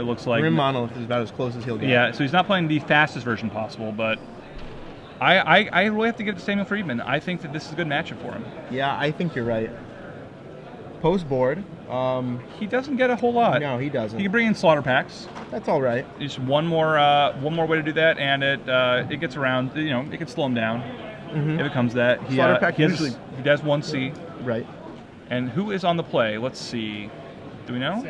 it looks like. Grim Monolith is about as close as he'll get. Yeah, so he's not playing the fastest version possible, but I really have to give it to Samuel Friedman. I think that this is a good matchup for him. Yeah, I think you're right. Post board. He doesn't get a whole lot. No, he doesn't. He can bring in slaughter packs. That's all right. Just one more way to do that, and it gets around. You know, it can slow him down if it comes to that. Slaughter pack he does 1C. Right. And who is on the play? Let's see. Do we know?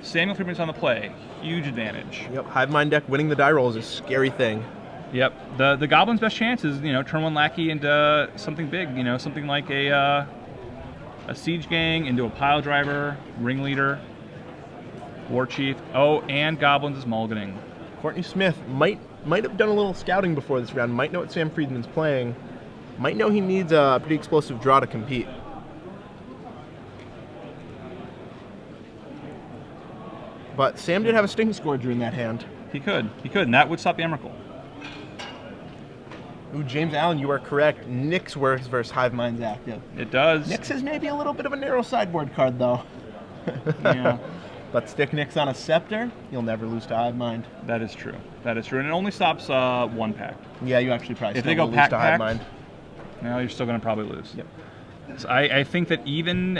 Samuel Friedman's on the play. Huge advantage. Yep. Hive Mind deck winning the die roll is a scary thing. Yep. The Goblin's best chance is turn 1 Lackey into something big. Something like a Siege Gang into a Pile Driver, Ringleader, War Chief. Oh, and Goblins is mulliganing. Courtney Smith might have done a little scouting before this round. Might know what Sam Friedman's playing. Might know he needs a pretty explosive draw to compete. But Sam did have a Sting Scourger in that hand. He could, and that would stop the Emrakul. Ooh, James Allen, you are correct. Nyx works versus Hive Mind's active. It does. Nyx is maybe a little bit of a narrow sideboard card, though. Yeah. But stick Nyx on a Scepter, you'll never lose to Hive Mind. That is true. That is true, and it only stops 1 pack. Yeah, you actually probably if still they go will pack lose to Hive Mind. No, you're still going to probably lose. Yep. So I think that even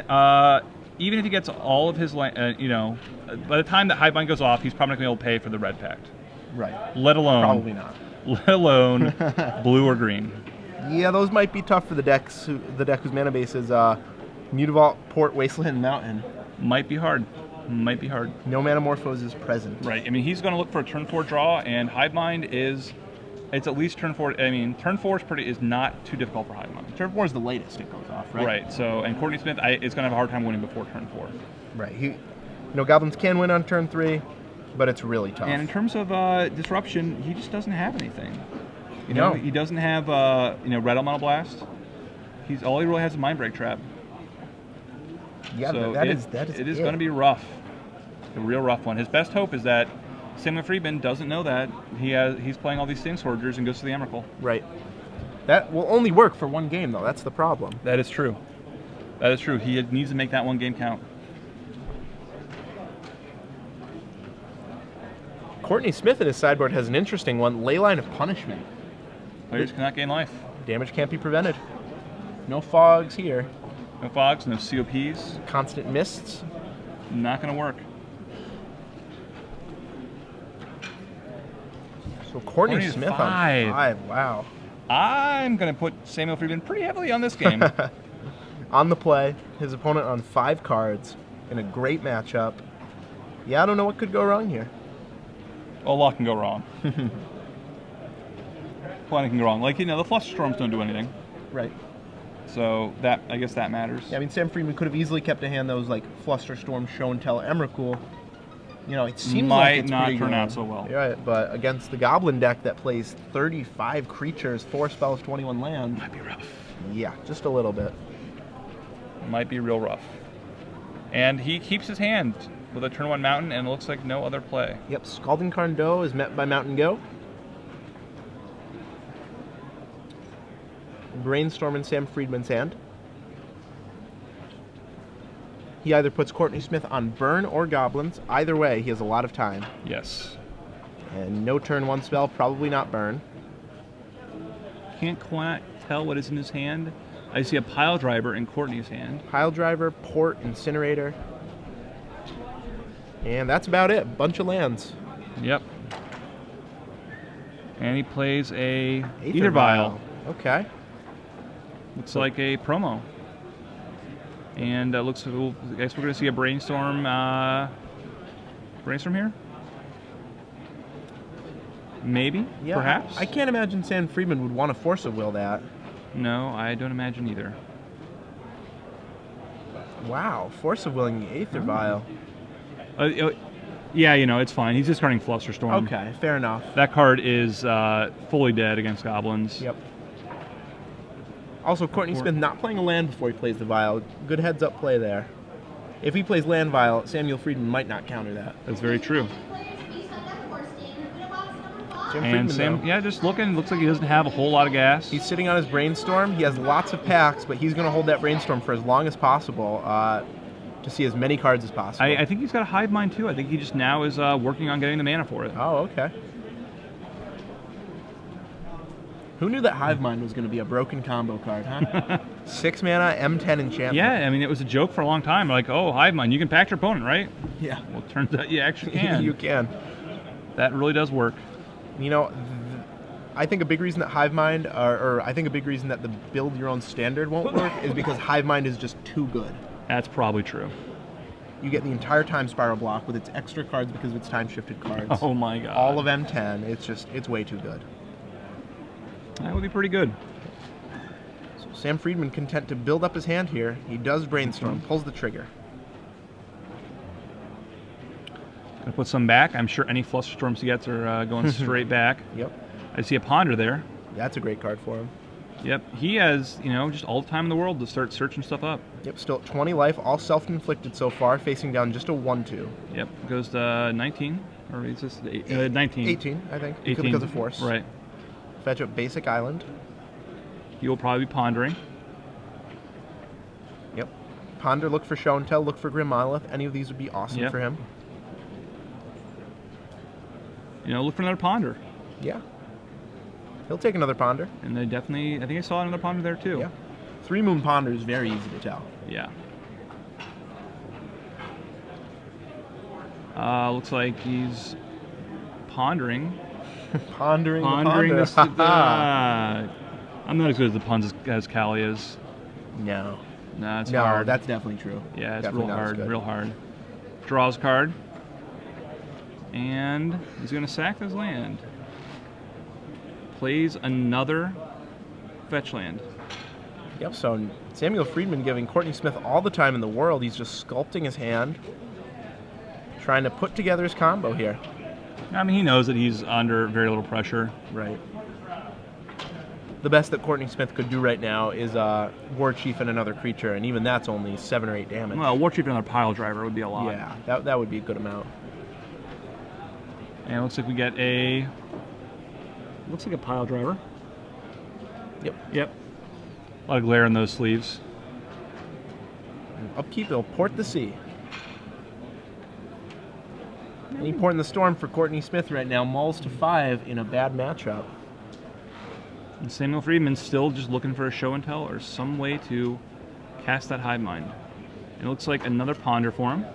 if he gets all of his, by the time that Hive Mind goes off, he's probably not going to be able to pay for the red pact. Right. Let alone. Probably not. Let alone blue or green. Yeah, those might be tough for the deck whose mana base is Mutavault, Port, Wasteland, Mountain. Might be hard. Might be hard. No Manamorphose is present. Right. I mean, he's going to look for a turn 4 draw, and Hive Mind it's at least turn 4. I mean, turn 4 is not too difficult for Hive Mind. Turn 4 is the latest it goes off, right? Right. So, and Courtney Smith is going to have a hard time winning before turn 4. Right. Goblins can win on turn 3, but it's really tough. And in terms of disruption, he just doesn't have anything. No. He doesn't have Red Elemental Blast. All he really has is Mind Break Trap. Yeah, so that is going to be rough. A real rough one. His best hope is that Samuel Friedman doesn't know that he's playing all these Sting Scourgers and goes to the Emrakul. Right. That will only work for one game, though. That's the problem. That is true. That is true. He needs to make that one game count. Courtney Smith in his sideboard has an interesting one, Leyline of Punishment. Players cannot gain life. Damage can't be prevented. No fogs here. No fogs, no COPs. Constant mists. Not going to work. So Courtney Smith on 5. Wow. I'm going to put Samuel Friedman pretty heavily on this game. On the play, his opponent on 5 cards in a great matchup. Yeah, I don't know what could go wrong here. A lot can go wrong. Plenty can go wrong. Like, the Flusterstorms don't do anything. Right. So I guess that matters. Yeah, I mean, Sam Friedman could have easily kept a hand that was like Flusterstorm, Show and Tell, Emrakul. It seems like it's might pretty not turn good. out so well. Right, but against the Goblin deck that plays 35 creatures, 4 spells, 21 lands. Might be rough. Yeah, just a little bit. Might be real rough. And he keeps his hand with a turn 1 Mountain, and it looks like no other play. Yep, Scalding Carndo is met by Mountain Go. Brainstorm in Sam Friedman's hand. He either puts Courtney Smith on Burn or Goblins. Either way, he has a lot of time. Yes. And no turn 1 spell, probably not Burn. Can't quite tell what is in his hand. I see a Pile Driver in Courtney's hand. Pile Driver, Port, Incinerator. And that's about it. Bunch of lands. Yep. And he plays a Aether Vial. Okay. Looks like a promo. And I guess we're going to see a Brainstorm. Brainstorm here? Maybe? Yeah, Perhaps? I can't imagine Sam Friedman would want to Force of Will that. No, I don't imagine either. Wow, Force of Willing the Aether Vial. Yeah, it's fine. He's discarding Flusterstorm. Okay, fair enough. That card is fully dead against Goblins. Yep. Also, Courtney Smith not playing a land before he plays the Vial. Good heads-up play there. If he plays land Vial, Samuel Friedman might not counter that. That's very true. Just looking. Looks like he doesn't have a whole lot of gas. He's sitting on his Brainstorm. He has lots of packs, but he's going to hold that Brainstorm for as long as possible. to see as many cards as possible. I think he's got a hive mind too. I think he just now is working on getting the mana for it. Oh, okay. Who knew that Hive Mind was going to be a broken combo card, huh? 6 mana, M10 enchantment. Yeah, I mean, it was a joke for a long time. Like, oh, Hive Mind, you can pack your opponent, right? Yeah. Well, it turns out you actually can. You can. That really does work. You know, I think a big reason that Hive Mind, or I think a big reason that the build your own standard won't work is because Hive Mind is just too good. That's probably true. You get the entire time spiral block with its extra cards because of its time shifted cards. Oh my god. All of M10. It's way too good. That would be pretty good. So Sam Friedman content to build up his hand here. He does brainstorm, pulls the trigger. Gonna put some back. I'm sure any fluster storms he gets are going straight back. Yep. I see a ponder there. That's a great card for him. Yep. He has, you know, just all the time in the world to start searching stuff up. Yep. Still at 20 life, all self-inflicted so far, facing down just a 1/2. Yep. Goes to 19, or is this 19? 18, I think. 18 because of force. Right. Fetch up basic island. He will probably be pondering. Yep. Ponder, look for show and tell, look for Grim Monolith. Any of these would be awesome for him. You know, look for another ponder. Yeah. He'll take another ponder. And they definitely, I think I saw another ponder there too. Yeah. 3 Moon Ponder is very easy to tell. Yeah. Looks like he's pondering. Pondering this. I'm not as good at the puns as Callie is. No. Nah, it's hard. That's definitely true. Yeah, it's definitely real hard. Draws a card. And he's going to sack his land. Plays another fetch land. Yep, so Samuel Friedman giving Courtney Smith all the time in the world. He's just sculpting his hand, trying to put together his combo here. I mean, he knows that he's under very little pressure. Right. The best that Courtney Smith could do right now is War Chief and another creature, and even that's only 7 or 8 damage. Well, War Chief and another pile driver would be a lot. Yeah, that would be a good amount. And it looks like we get a... Looks like a pile driver. Yep. A lot of glare in those sleeves. Upkeep, they'll port the sea. Any port in the storm for Courtney Smith right now. Mauls to 5 in a bad matchup. And Samuel Friedman's still just looking for a show and tell or some way to cast that hive mind. It looks like another ponder for him.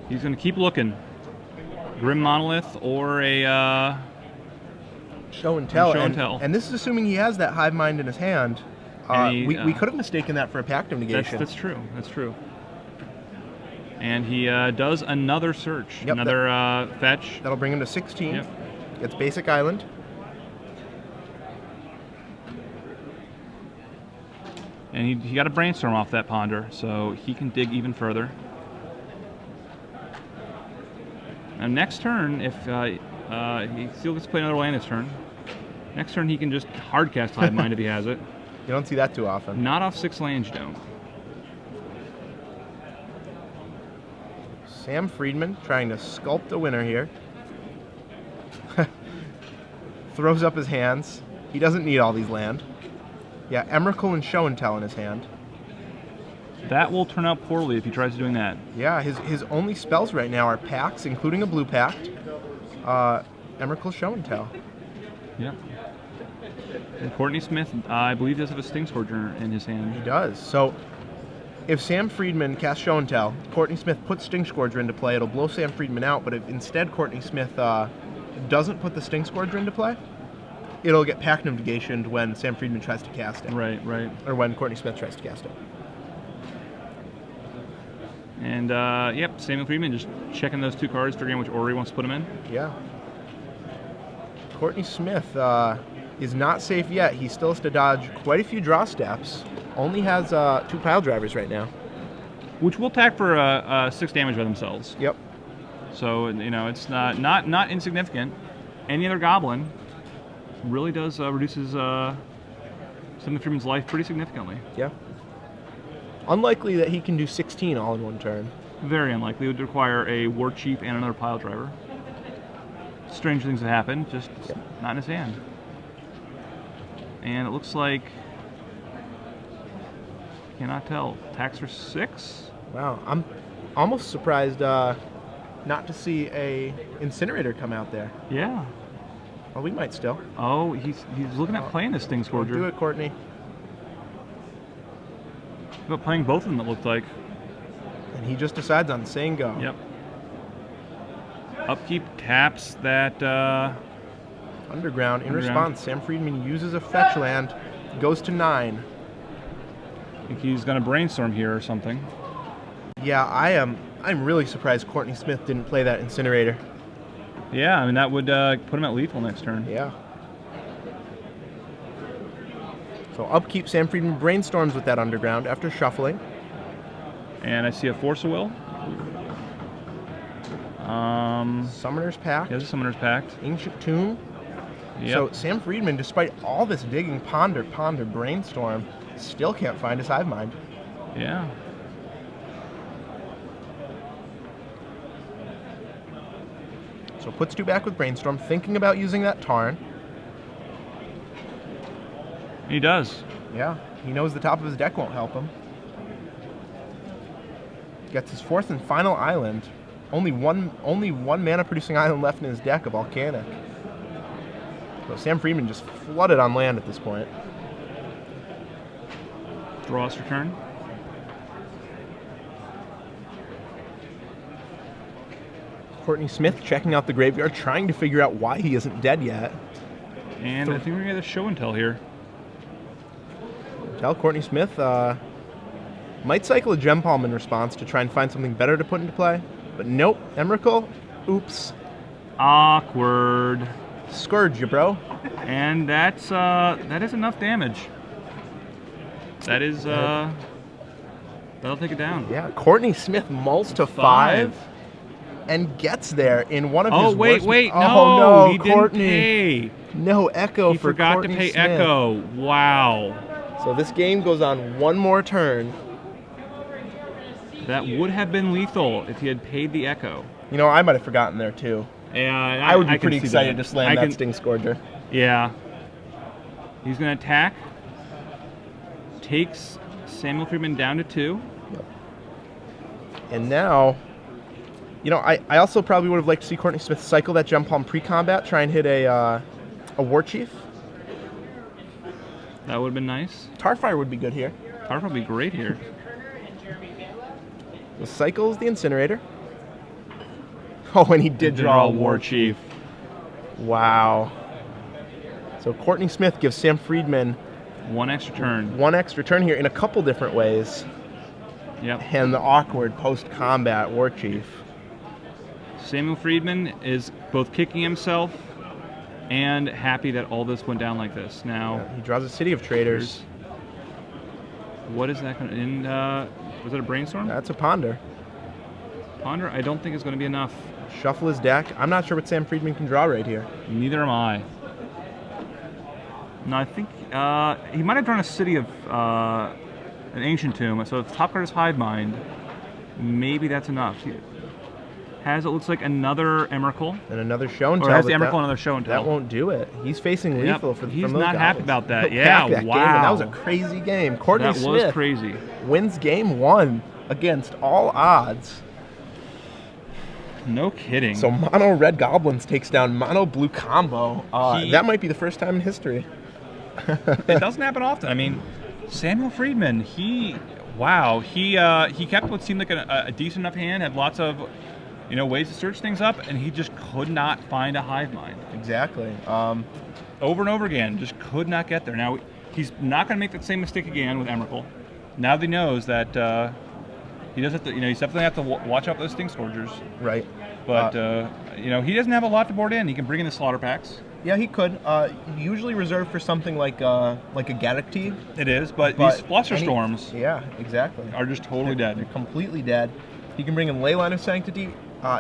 He's going to keep looking. Grim Monolith or a... Show and tell. Tell. And this is assuming he has that hive mind in his hand. We could have mistaken that for a Pact of Negation. That's true. That's true. And he does another search. Yep, another fetch. That'll bring him to 16. Yep. Gets basic island. And he got a brainstorm off that ponder, so he can dig even further. Now next turn, if he still gets to play another land this turn, next turn he can just hardcast Hive Mind if he has it. You don't see that too often. Not off 6 lands, you don't. Sam Friedman trying to sculpt a winner here. Throws up his hands. He doesn't need all these land. Yeah, Emrakul and Show and Tell in his hand. That will turn out poorly if he tries doing that. Yeah, his only spells right now are pacts, including a blue pact. Emrakul, Show and Tell. Yep. And Courtney Smith, I believe, does have a Sting Scourger in his hand. He does. So if Sam Friedman casts Show and Tell, Courtney Smith puts Sting Scourger into play, it'll blow Sam Friedman out, but if instead Courtney Smith doesn't put the Sting Scourger into play, it'll get Pact of Negation when Sam Friedman tries to cast it. Right. Or when Courtney Smith tries to cast it. And, yep, Samuel Friedman just checking those 2 cards, figuring which order he wants to put them in. Yeah. Courtney Smith is not safe yet. He still has to dodge quite a few draw steps. Only has 2 pile drivers right now. Which will attack for 6 damage by themselves. Yep. So, you know, it's not insignificant. Any other goblin really does reduces Samuel Friedman's life pretty significantly. Yeah. Unlikely that he can do 16 all in one turn. Very unlikely. It would require a War Chief and another pile driver. Strange things have happened, just not in his hand. And it looks like, cannot tell, attacks for 6? Wow, I'm almost surprised not to see a Incinerator come out there. Yeah. Well, we might still. Oh, he's looking at playing this Sting Scourger. Do it, Courtney. But playing both of them, it looked like. And he just decides on saying go. Yep. Upkeep taps that. Underground. In response, Sam Friedman uses a fetch land, goes to 9. I think he's going to brainstorm here or something. Yeah, I'm really surprised Courtney Smith didn't play that Incinerator. Yeah, I mean, that would put him at lethal next turn. Yeah. So upkeep, Sam Friedman brainstorms with that Underground after shuffling. And I see a Force of Will. Summoner's Pact. Yeah, there's a Summoner's Pact. Ancient Tomb. Yep. So Sam Friedman, despite all this digging, ponder, brainstorm, still can't find his Hive Mind. Yeah. So puts 2 back with Brainstorm, thinking about using that Tarn. He does. Yeah, he knows the top of his deck won't help him. Gets his 4th and final island. Only one mana producing island left in his deck, a Volcanic. So Sam Friedman just flooded on land at this point. Draw us your turn. Courtney Smith checking out the graveyard, trying to figure out why he isn't dead yet. And I think we're going to get a show and tell here. Tell Courtney Smith might cycle a Gem Palm in response to try and find something better to put into play. But nope, Emrakul, oops. Awkward. Scourge you, bro. And that is enough damage. That is, that'll take it down. Yeah, Courtney Smith mulls to 5 and gets there in one of his worst... wait, oh, no, no, he Courtney. didn't pay. No Echo He for forgot Courtney to pay Smith. Echo. Wow. So this game goes on one more turn. That would have been lethal if he had paid the Echo. You know, I might have forgotten there, too. Yeah, I would be pretty excited to slam that Sting Scourger. Yeah. He's going to attack. Takes Samuel Friedman down to 2. Yep. And now, you know, I also probably would have liked to see Courtney Smith cycle that Gem Palm pre-combat, try and hit a War Chief. That would have been nice. Tarfire would be good here. Tarfire would be great here. The cycles the Incinerator. Oh, and he did draw a War Chief. Wow. So Courtney Smith gives Sam Friedman one extra turn here in a couple different ways. Yep. And the awkward post-combat War Chief. Samuel Friedman is both kicking himself and happy that all this went down like this. Now yeah, he draws a City of Traders. What is that going to... was it a Brainstorm? That's a Ponder. Ponder, I don't think it's going to be enough. Shuffle his deck. I'm not sure what Sam Friedman can draw right here. Neither am I. No, I think he might have drawn a City of an Ancient Tomb. So if the top card is Hive Mind, maybe that's enough. He has, it looks like, another Emrakul. And another Show and Tell. Or has the Emrakul another Show and Tell. That won't do it. He's facing lethal for the He's not happy about that. He'll Yeah, that wow. Game, and that was a crazy game. Courtney Smith was crazy. Wins game 1 against all odds. No kidding. So Mono Red Goblins takes down Mono Blue Combo. That might be the first time in history. It doesn't happen often. I mean, Samuel Friedman, he kept what seemed like a decent enough hand, had lots of ways to search things up, and he just could not find a Hive Mind. Exactly. Over and over again, just could not get there. Now, he's not going to make that same mistake again with Emrakul. Now that he knows that he does have to, he's definitely have to watch out for those Sting Scourgers. Right. But, he doesn't have a lot to board in. He can bring in the Slaughter Packs. Yeah, he could. Usually reserved for something like a Gaddock. It is, but these Flusterstorms exactly. are just totally dead. They're completely dead. He can bring in Leyline of Sanctity.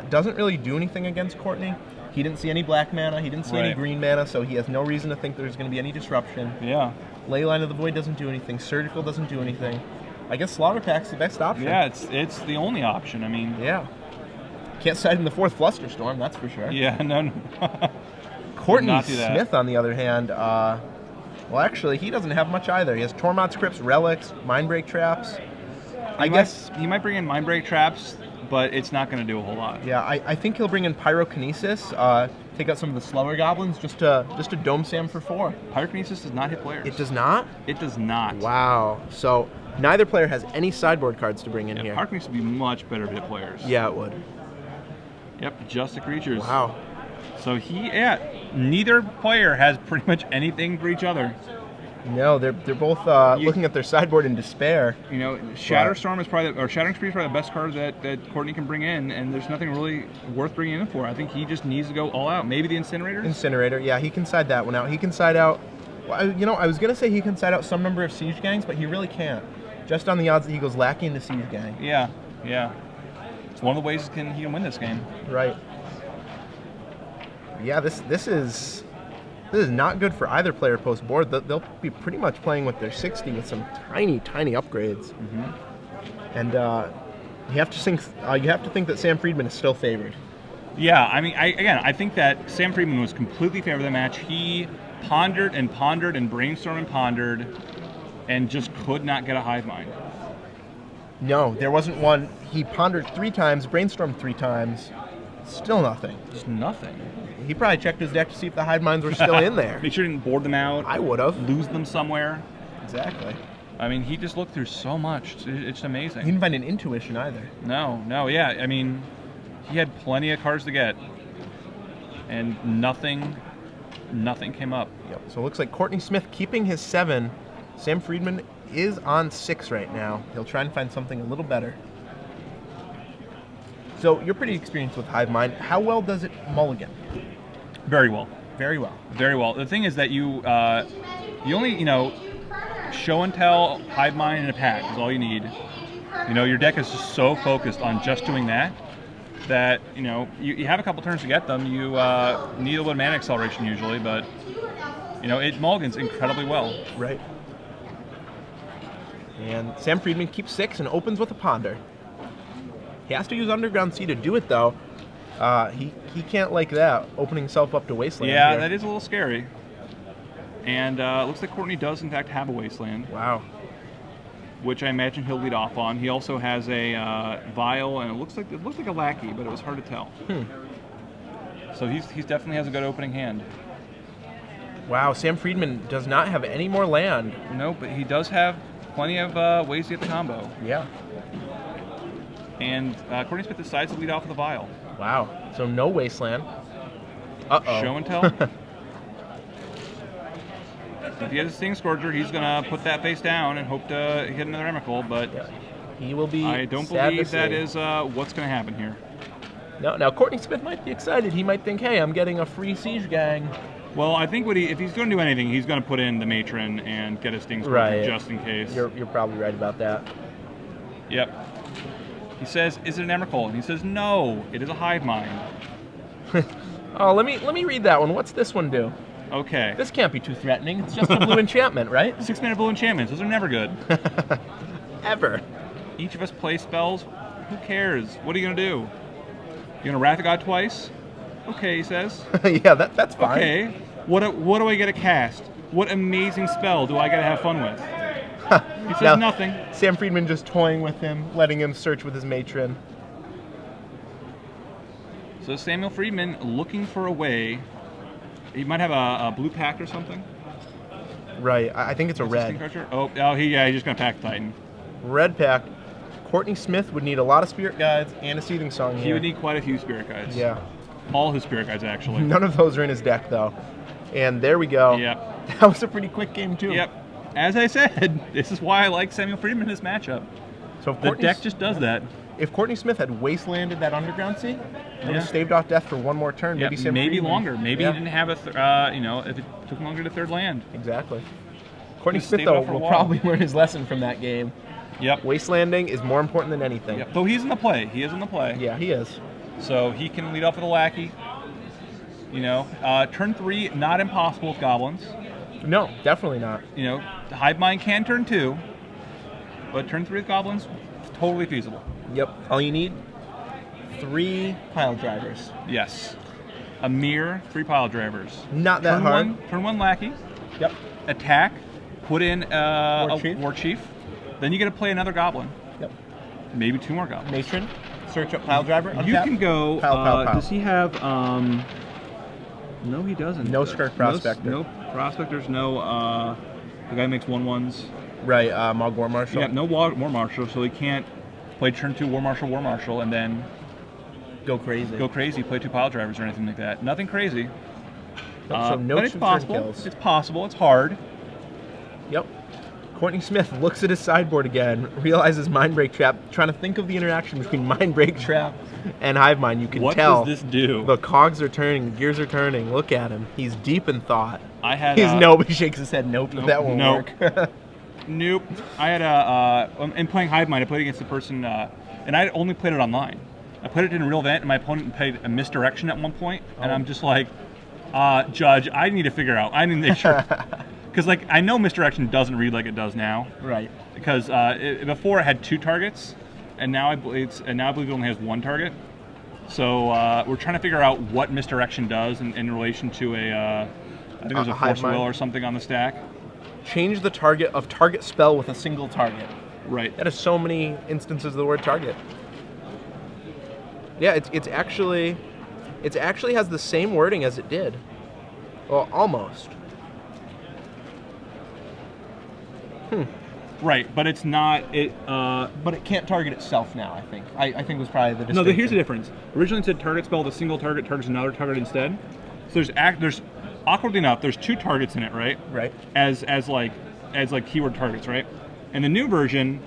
Doesn't really do anything against Courtney. He didn't see any black mana. He didn't see any green mana, so he has no reason to think there's going to be any disruption. Yeah. Leyline of the Void doesn't do anything. Surgical doesn't do anything. I guess Slaughter Pack's the best option. Yeah, it's the only option. I mean... Yeah. Can't side in the 4th Flusterstorm, that's for sure. Yeah, no. Courtney Smith, on the other hand, well, actually, he doesn't have much either. He has Tormod's Crypts, Relics, Mindbreak Traps. I guess he might bring in Mind Break traps, but it's not going to do a whole lot. Yeah, I think he'll bring in Pyrokinesis, take out some of the slower goblins, just to dome Sam for 4. Pyrokinesis does not hit players. It does not? It does not. Wow. So neither player has any sideboard cards to bring in here. Pyrokinesis would be much better if it hit players. Yeah, it would. Yep, just the creatures. Wow. So neither player has pretty much anything for each other. No, they're both looking at their sideboard in despair. You know, Shatterstorm is probably, or Shattering Spree is probably the best card that Courtney can bring in, and there's nothing really worth bringing in for. I think he just needs to go all out. Maybe the Incinerator? Incinerator, yeah, he can side that one out. He can side out, well, I was going to say he can side out some number of Siege Gangs, but he really can't. Just on the odds that he goes Lackey into Siege Gang. Yeah. It's one of the ways he can win this game. Right. Yeah, this is not good for either player post board. They'll be pretty much playing with their 60 with some tiny upgrades. Mm-hmm. And you have to think that Sam Friedman is still favored. Yeah, I mean, I think that Sam Friedman was completely favored of the match. He pondered and pondered and brainstormed and pondered, and just could not get a hive mind. No, there wasn't one. He pondered 3 times, brainstormed 3 times, still nothing. Just nothing. He probably checked his deck to see if the hive minds were still in there. Make sure he didn't board them out. I would have. Lose them somewhere. Exactly. I mean, he just looked through so much. It's amazing. He didn't find an intuition either. No, yeah. I mean, he had plenty of cards to get, and nothing came up. Yep. So it looks like Courtney Smith keeping his 7. Sam Friedman is on 6 right now. He'll try and find something a little better. So you're pretty experienced with Hive Mind. How well does it mulligan? Very well. Very well. Very well. The thing is that you only, show and tell, Hive Mind, and a pack is all you need. Your deck is just so focused on just doing that you have a couple turns to get them. You need a little mana acceleration usually, but it mulligans incredibly well. Right. And Sam Friedman keeps 6 and opens with a Ponder. He has to use Underground Sea to do it, though. He can't like that, opening himself up to Wasteland. Yeah, here. that is a little scary. And it looks like Courtney does, in fact, have a Wasteland. Wow. Which I imagine he'll lead off on. He also has a Vial, and it looked like a Lackey, but it was hard to tell. So he's definitely has a good opening hand. Wow, Sam Friedman does not have any more land. No, but he does have plenty of ways to get the combo. Yeah. And Courtney Smith decides to lead off with a Vial. Wow. So no Wasteland. Uh-oh. Show and tell. If he has a Sting Scourger, he's going to put that face down and hope to hit another Emrakul, but yeah. He will be. I don't believe that is what's going to happen here. No, now Courtney Smith might be excited. He might think, hey, I'm getting a free Siege Gang. Well, I think if he's going to do anything, he's going to put in the Matron and get a Sting Scourger just in case. You're probably right about that. Yep. He says, "Is it an Emrakul?" And he says, "No, it is a Hive Mind." Oh, let me read that one. What's this one do? Okay. This can't be too threatening. It's just a blue enchantment, right? 6-mana blue enchantments. Those are never good. Ever. Each of us play spells. Who cares? What are you going to do? You're going to Wrath of God twice? Okay, he says. Yeah, that's fine. Okay. What do I get to cast? What amazing spell do I get to have fun with? He says now, nothing. Sam Friedman just toying with him, letting him search with his Matron. So Samuel Friedman looking for a way. He might have a blue pact or something. Right. I think it's a red. He's just going to pack Titan. Red pack. Courtney Smith would need a lot of Spirit Guides and a Seething Song here. He would need quite a few Spirit Guides. Yeah. All his Spirit Guides, actually. None of those are in his deck, though. And there we go. Yep. That was a pretty quick game, too. Yep. As I said, this is why I like Samuel Friedman in this matchup. So the deck just does that. If Courtney Smith had Wastelanded that Underground Sea, he would have staved off death for one more turn. Yep. Maybe longer. Maybe he didn't have a, if it took longer to third land. Exactly. Courtney Smith, though, will probably learn his lesson from that game. Yep. Wastelanding is more important than anything. Yep. Though he's in the play. He is in the play. Yeah, he is. So he can lead off with a Lackey. Turn 3, not impossible with Goblins. No, definitely not. Hive Mind can turn 2, but turn 3 with Goblins, totally feasible. Yep. All you need, 3 pile drivers. Yes. A mere 3 pile drivers. Not that hard. Turn 1 Lackey. Yep. Attack. Put in a War Chief. Then you get to play another Goblin. Yep. Maybe 2 more goblins. Matron. Search up Pile Driver. You untap. can go. Pile. Does he have? No, he doesn't. No Skirk Prospector. No Prospectors. No. The guy makes 1/1s. Right. Mog War Marshal. Yeah. No War Marshal, so he can't play turn 2 War Marshal, and then go crazy. Play 2 Pile Drivers or anything like that. Nothing crazy. So no but it's possible. kills. It's possible. It's hard. Yep. Courtney Smith looks at his sideboard again, realizes Mindbreak Trap, trying to think of the interaction between Mindbreak Trap and Hive Mind. You can tell. What does this do? The cogs are turning, the gears are turning. Look at him. He's deep in thought. He shakes his head. Nope. That won't work. Nope. I had in playing Hive Mind, I played against the person, and I only played it online. I played it in a real event, and my opponent played a misdirection at one point, and I'm just like, Judge, I need to figure out. I need to make sure. Because like I know misdirection doesn't read like it does now. Right. Because before it had 2 targets, and now I believe it only has 1 target. So we're trying to figure out what misdirection does in relation to I think there's a Force Will or something on the stack. Change the target of target spell with a single target. Right. That is so many instances of the word target. Yeah, it actually has the same wording as it did. Well, almost. Right, but it's not but it can't target itself now. I think was probably the distinction. No, here's the difference. Originally it said target spell with a single target targets another target instead. So there's awkwardly enough, there's 2 targets in it, right? Right. As keyword targets, right? And the new version,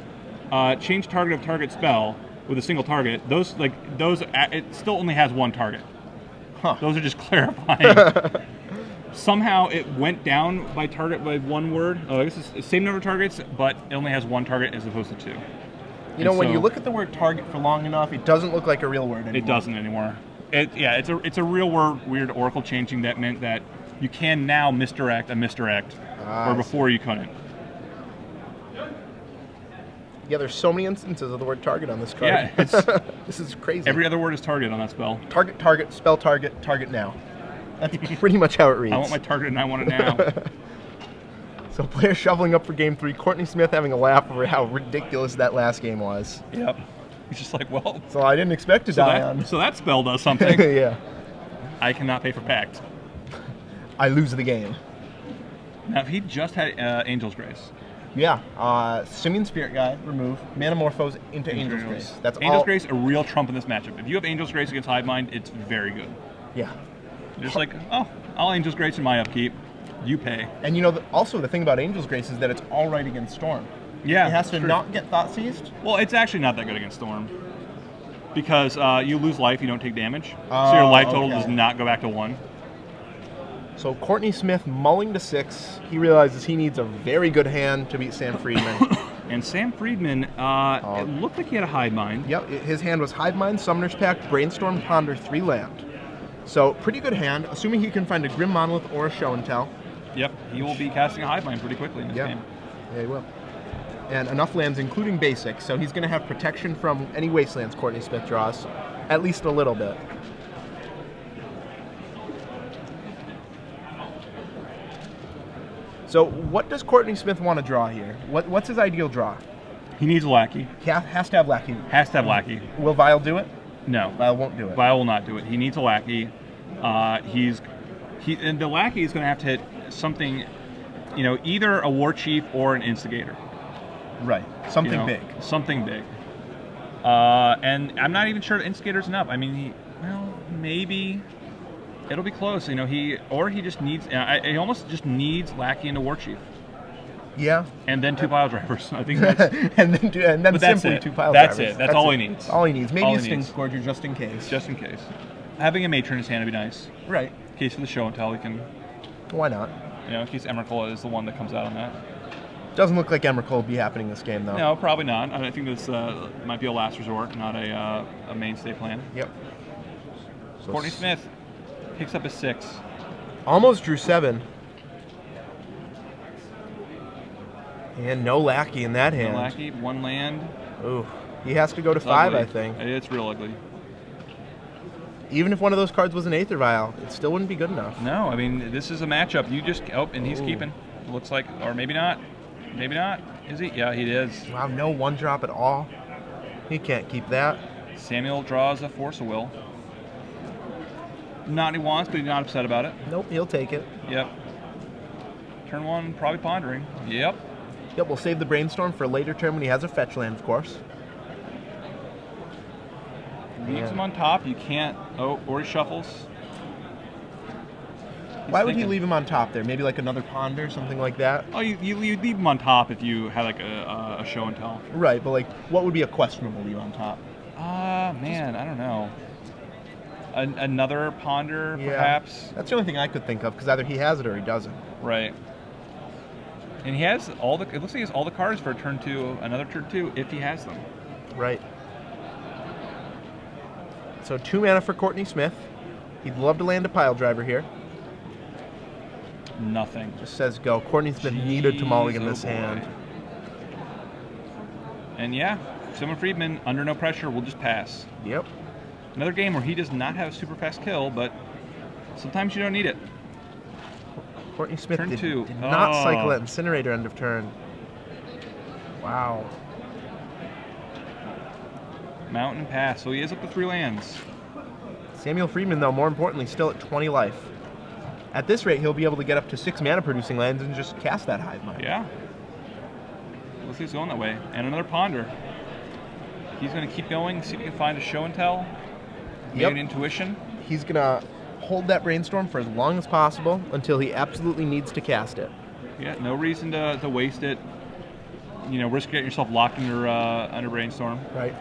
change target of target spell with a single target. Those it still only has 1 target. Huh. Those are just clarifying. Somehow it went down by target by 1 word. Oh, I guess it's the same number of targets, but it only has 1 target as opposed to 2. You know, when you look at the word target for long enough, it doesn't look like a real word anymore. It doesn't anymore. It's a real weird Oracle changing that meant that you can now misdirect a misdirect, where before you couldn't. Yeah, there's so many instances of the word target on this card. Yeah, this is crazy. Every other word is target on that spell. Target, spell target now. That's pretty much how it reads. I want my target and I want it now. So players shoveling up for game 3. Courtney Smith having a laugh over how ridiculous that last game was. Yep. He's just like, well. So I didn't expect to die on. So that spell does something. Yeah. I cannot pay for Pact. I lose the game. Now, if he just had Angel's Grace. Yeah. Simian Spirit Guide, remove. Manamorphose into Angel's Grace. That's Angel's Grace, a real trump in this matchup. If you have Angel's Grace against Hive Mind, it's very good. Yeah. Just like, oh, I'll Angel's Grace in my upkeep. You pay. And you know, also the thing about Angel's Grace is that it's all right against Storm. Yeah. It has to not get Thought Seized. Well, it's actually not that good against Storm. Because you lose life, you don't take damage. So your life total does not go back to 1. So Courtney Smith mulling to 6. He realizes he needs a very good hand to beat Sam Friedman. And Sam Friedman, it looked like he had a Hive Mind. Yep, his hand was Hive Mind, Summoner's Pact, Brainstorm, Ponder, 3 land. So pretty good hand, assuming he can find a Grim Monolith or a Show and Tell. Yep, he will be casting a Hive Mind pretty quickly in this game. Yeah, he will. And enough lands, including basic, so he's going to have protection from any Wastelands Courtney Smith draws, at least a little bit. So what does Courtney Smith want to draw here? What's his ideal draw? He needs a Lackey. Has to have Lackey. Has to have Lackey. Will Vile do it? No. Vile won't do it. Vile will not do it. He needs a Lackey. And the Lackey is going to have to hit something, either a War Chief or an Instigator. Right. Something big. Something big. And I'm not even sure Instigator's enough. I mean, maybe it'll be close. He just needs. He almost just needs Lackey into War Chief. Yeah. And then 2 Pile Drivers. I think that's. and then simply 2 Pile Drivers. That's it. That's all he needs. All he needs. Maybe a Sting Scourger just in case. Just in case. Having a Matron in his hand would be nice. Right. In case of the Show and Tell, he can. Why not? In case Emrakul is the one that comes out on that. Doesn't look like Emrakul will be happening this game, though. No, probably not. I think this might be a last resort, not a mainstay plan. Yep. So Courtney Smith picks up a 6. Almost drew 7. And no Lackey in that hand. No Lackey, 1 land. Ooh. He has to go to 5, ugly. I think. It's real ugly. Even if one of those cards was an Aether Vial, it still wouldn't be good enough. No, I mean, this is a matchup. You just... Oh, and he's keeping. Looks like... Or maybe not. Maybe not. Is he? Yeah, he is. Wow, no 1-drop at all. He can't keep that. Samuel draws a Force of Will. Not what he wants, but he's not upset about it. Nope, he'll take it. Yep. Turn 1, probably pondering. Yep. Yep, we'll save the Brainstorm for a later turn when he has a fetch land, of course. Leaves him on top. You can't. Oh, or he shuffles. Why would he leave him on top there? Maybe like another ponder, something like that? Oh, you'd leave him on top if you had like a show and tell. Right, but like, what would be a questionable leave on top? Man, I don't know. Another ponder, perhaps? That's the only thing I could think of, because either he has it or he doesn't. Right. And he has all the, it looks like he has all the cards for turn 2, another turn 2, if he has them. Right. So 2 mana for Courtney Smith. He'd love to land a pile driver here. Nothing. Just says go. Courtney Smith needed to mulligan this hand. And yeah, Simon Friedman, under no pressure, will just pass. Yep. Another game where he does not have a super fast kill, but sometimes you don't need it. Courtney Smith Turn did 2. not cycle that Incinerator end of turn. Wow. Mountain pass, so he is up to 3 lands. Samuel Friedman, though, more importantly, still at 20 life. At this rate, he'll be able to get up to 6 mana producing lands and just cast that Hive Mind. Yeah. Looks like he's going that way. And another ponder. He's going to keep going, see if he can find a show and tell. Maybe an intuition. He's going to hold that Brainstorm for as long as possible until he absolutely needs to cast it. Yeah, no reason to waste it. You know, risk getting yourself locked under Brainstorm. Right.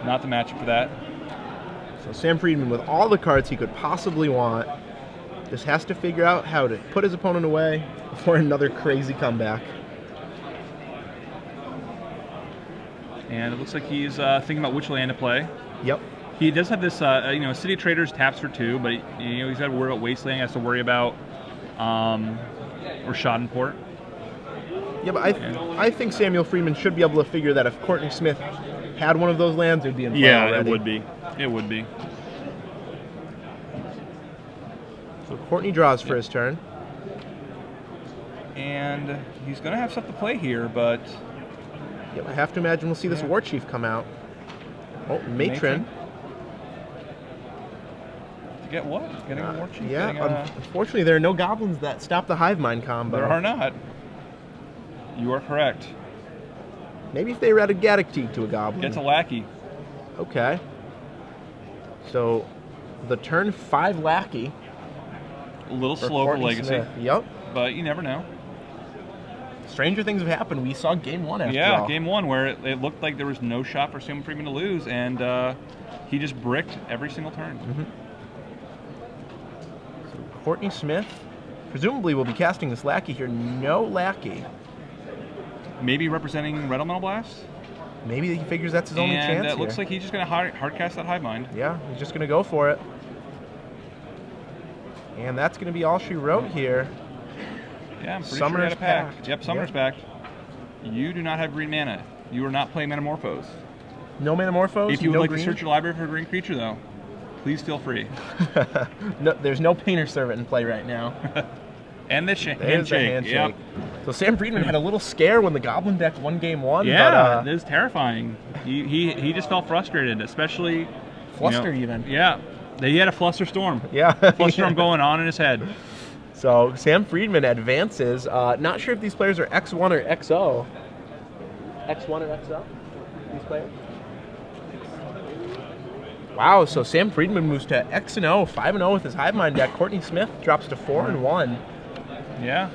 Not the matchup for that. So Sam Friedman, with all the cards he could possibly want, just has to figure out how to put his opponent away before another crazy comeback. And it looks like he's thinking about which land to play. Yep. He does have this, City Traders taps for 2, but he's got to worry about Wasteland. He has to worry about or Schadenport. Yeah, but I think Samuel Friedman should be able to figure that if Courtney Smith had one of those lands, it would be in play already. It would be. It would be. So Courtney draws for his turn. And he's going to have stuff to play here, but... Yep, I have to imagine we'll see this War Chief come out. Oh, Matron. To get what? Getting a War Chief? Yeah, unfortunately there are no goblins that stop the Hive Mind combo. There are not. You are correct. Maybe if they read a Gaddock to a goblin. Gets a lackey. Okay. So, the turn 5 lackey. A little slow for Legacy. Smith. Yep. But you never know. Stranger things have happened. We saw game 1 after all. Yeah, game 1 where it looked like there was no shot for Sam Friedman to lose, and he just bricked every single turn. Mm-hmm. So Courtney Smith presumably will be casting this lackey here. No lackey. Maybe representing Red Elemental Blast? Maybe he figures that's his only chance And it looks like he's just going to hard cast that Hive Mind. Yeah, he's just going to go for it. And that's going to be all she wrote here. Yeah, I'm pretty Summoner's sure he had a pack. Pact. Yep, Summoner's Pact. You do not have green mana. You are not playing Metamorphose. No Metamorphose? If you would no like green? to search your library for a green creature, though, please feel free. No, there's no Painter Servant in play right now. And the handshake. Yep. So Sam Friedman had a little scare when the Goblin deck won game 1. Yeah, but, it is terrifying. He just felt frustrated, especially... Flustered even. Yeah. He had a fluster storm. Yeah. Fluster storm going on in his head. So Sam Friedman advances. Not sure if these players are X1 or XO. X1 or XO? These players? Wow, so Sam Friedman moves to X and O, 5-0 with his Hive Mind deck. Courtney Smith drops to 4-1. Yeah.